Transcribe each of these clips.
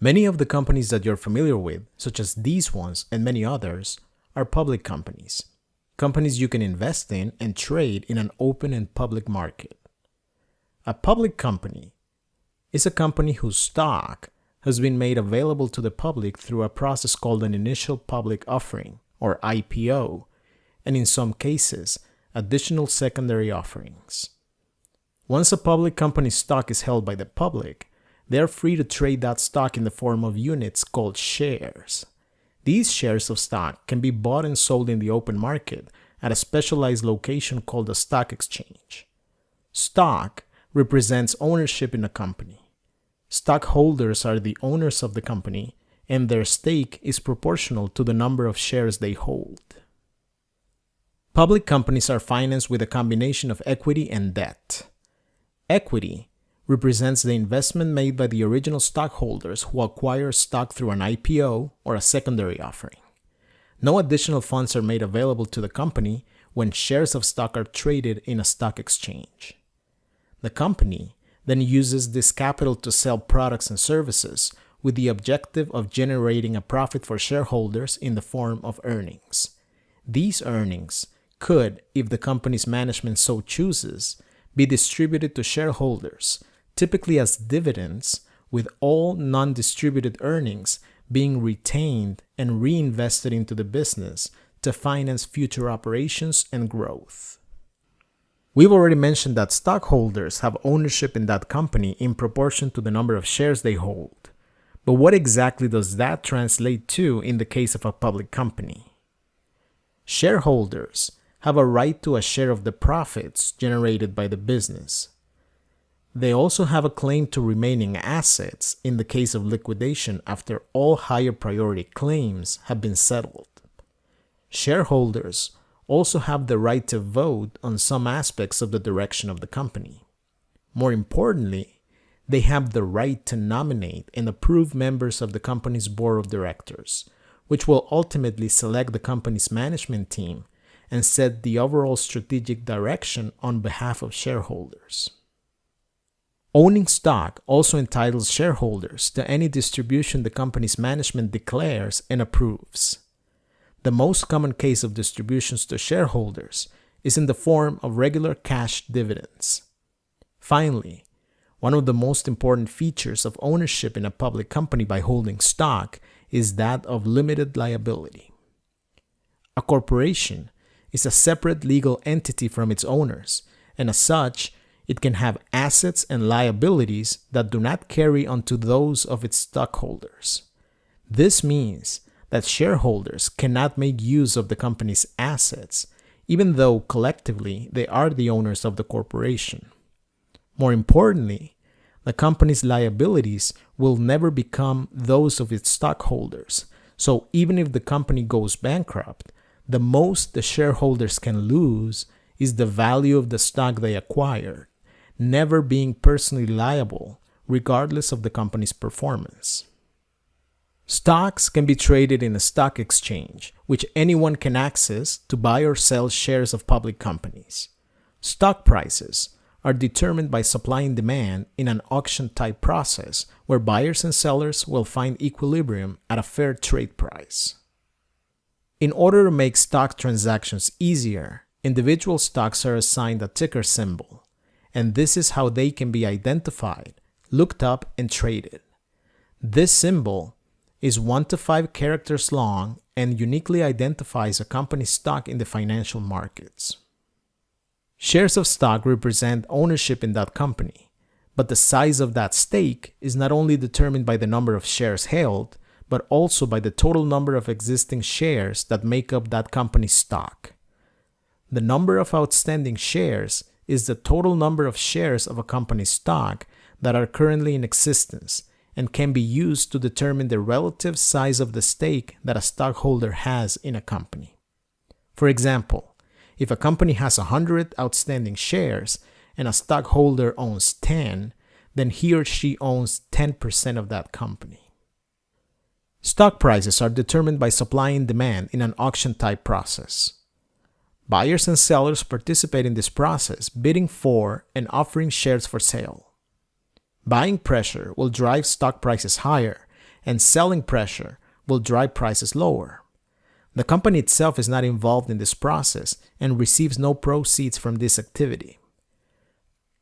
Many of the companies that you're familiar with, such as these ones and many others, are public companies. Companies you can invest in and trade in an open and public market. A public company is a company whose stock has been made available to the public through a process called an initial public offering, or IPO, and in some cases, additional secondary offerings. Once a public company's stock is held by the public, they are free to trade that stock in the form of units called shares. These shares of stock can be bought and sold in the open market at a specialized location called a stock exchange. Stock represents ownership in a company. Stockholders are the owners of the company, and their stake is proportional to the number of shares they hold. Public companies are financed with a combination of equity and debt. Equity represents the investment made by the original stockholders who acquire stock through an IPO or a secondary offering. No additional funds are made available to the company when shares of stock are traded in a stock exchange. The company then uses this capital to sell products and services with the objective of generating a profit for shareholders in the form of earnings. These earnings could, if the company's management so chooses, be distributed to shareholders, typically as dividends, with all non-distributed earnings being retained and reinvested into the business to finance future operations and growth. We've already mentioned that stockholders have ownership in that company in proportion to the number of shares they hold. But what exactly does that translate to in the case of a public company? Shareholders have a right to a share of the profits generated by the business. They also have a claim to remaining assets in the case of liquidation after all higher priority claims have been settled. Shareholders also have the right to vote on some aspects of the direction of the company. More importantly, they have the right to nominate and approve members of the company's board of directors, which will ultimately select the company's management team and set the overall strategic direction on behalf of shareholders. Owning stock also entitles shareholders to any distribution the company's management declares and approves. The most common case of distributions to shareholders is in the form of regular cash dividends. Finally, one of the most important features of ownership in a public company by holding stock is that of limited liability. A corporation is a separate legal entity from its owners, and as such, it can have assets and liabilities that do not carry onto those of its stockholders. This means that shareholders cannot make use of the company's assets, even though collectively they are the owners of the corporation. More importantly, the company's liabilities will never become those of its stockholders, so even if the company goes bankrupt, the most the shareholders can lose is the value of the stock they acquired, never being personally liable regardless of the company's performance. Stocks can be traded in a stock exchange, which anyone can access to buy or sell shares of public companies. Stock prices are determined by supply and demand in an auction-type process where buyers and sellers will find equilibrium at a fair trade price. In order to make stock transactions easier, individual stocks are assigned a ticker symbol, and this is how they can be identified, looked up, and traded. This symbol is 1 to 5 characters long and uniquely identifies a company's stock in the financial markets. Shares of stock represent ownership in that company, but the size of that stake is not only determined by the number of shares held, but also by the total number of existing shares that make up that company's stock. The number of outstanding shares is the total number of shares of a company's stock that are currently in existence and can be used to determine the relative size of the stake that a stockholder has in a company. For example, if a company has 100 outstanding shares and a stockholder owns 10, then he or she owns 10% of that company. Stock prices are determined by supply and demand in an auction-type process. Buyers and sellers participate in this process, bidding for and offering shares for sale. Buying pressure will drive stock prices higher, and selling pressure will drive prices lower. The company itself is not involved in this process and receives no proceeds from this activity.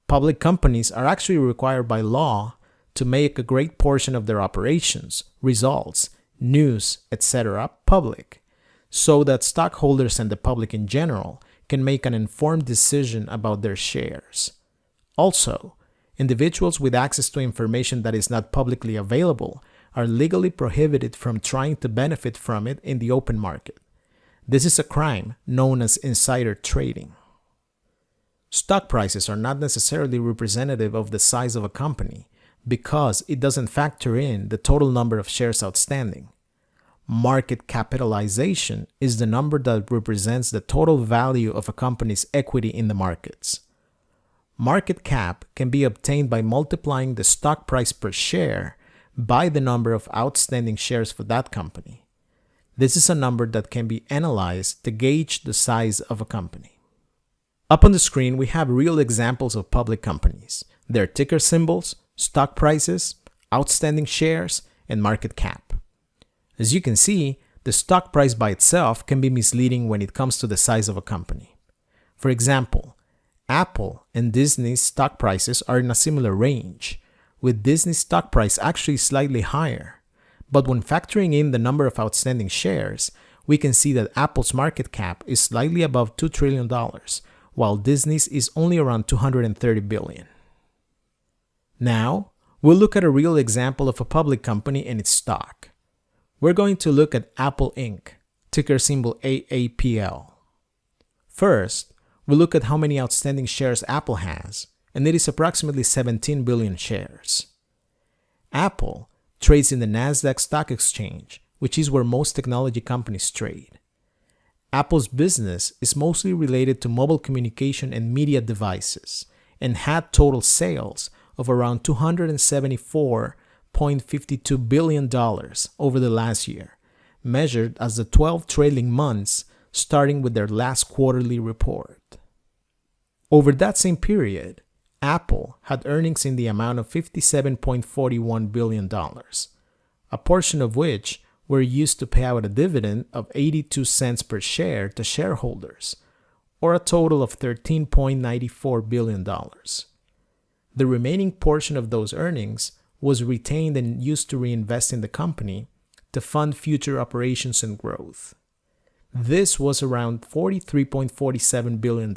Public companies are actually required by law to make a great portion of their operations, results, news, etc. public, so that stockholders and the public in general can make an informed decision about their shares. Also, individuals with access to information that is not publicly available are legally prohibited from trying to benefit from it in the open market. This is a crime known as insider trading. Stock prices are not necessarily representative of the size of a company because it doesn't factor in the total number of shares outstanding. Market capitalization is the number that represents the total value of a company's equity in the markets. Market cap can be obtained by multiplying the stock price per share by the number of outstanding shares for that company. This is a number that can be analyzed to gauge the size of a company. Up on the screen, we have real examples of public companies, their ticker symbols, stock prices, outstanding shares, and market cap. As you can see, the stock price by itself can be misleading when it comes to the size of a company. For example, Apple and Disney's stock prices are in a similar range, with Disney's stock price actually slightly higher. But when factoring in the number of outstanding shares, we can see that Apple's market cap is slightly above $2 trillion, while Disney's is only around $230 billion. Now, we'll look at a real example of a public company and its stock. We're going to look at Apple Inc., ticker symbol AAPL. First, we'll look at how many outstanding shares Apple has, and it is approximately 17 billion shares. Apple trades in the Nasdaq Stock Exchange, which is where most technology companies trade. Apple's business is mostly related to mobile communication and media devices, and had total sales of around $274.52 billion over the last year, measured as the 12 trailing months starting with their last quarterly report. Over that same period, Apple had earnings in the amount of $57.41 billion, a portion of which were used to pay out a dividend of 82 cents per share to shareholders, or a total of $13.94 billion. The remaining portion of those earnings was retained and used to reinvest in the company to fund future operations and growth. This was around $43.47 billion.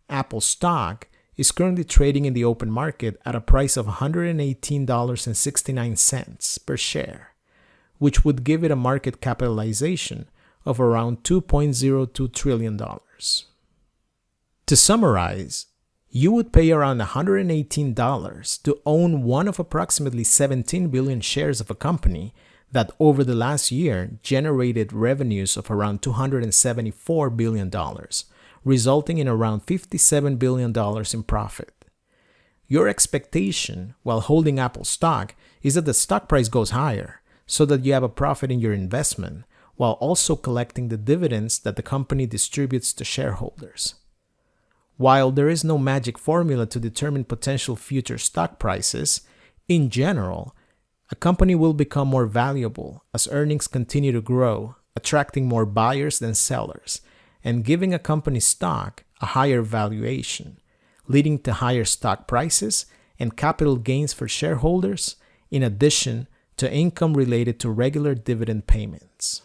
Apple stock is currently trading in the open market at a price of $118.69 per share, which would give it a market capitalization of around $2.02 trillion. To summarize, you would pay around $118 to own one of approximately 17 billion shares of a company that over the last year generated revenues of around $274 billion, resulting in around $57 billion in profit. Your expectation while holding Apple stock is that the stock price goes higher, so that you have a profit in your investment, while also collecting the dividends that the company distributes to shareholders. While there is no magic formula to determine potential future stock prices, in general, a company will become more valuable as earnings continue to grow, attracting more buyers than sellers, and giving a company's stock a higher valuation, leading to higher stock prices and capital gains for shareholders, in addition to income related to regular dividend payments.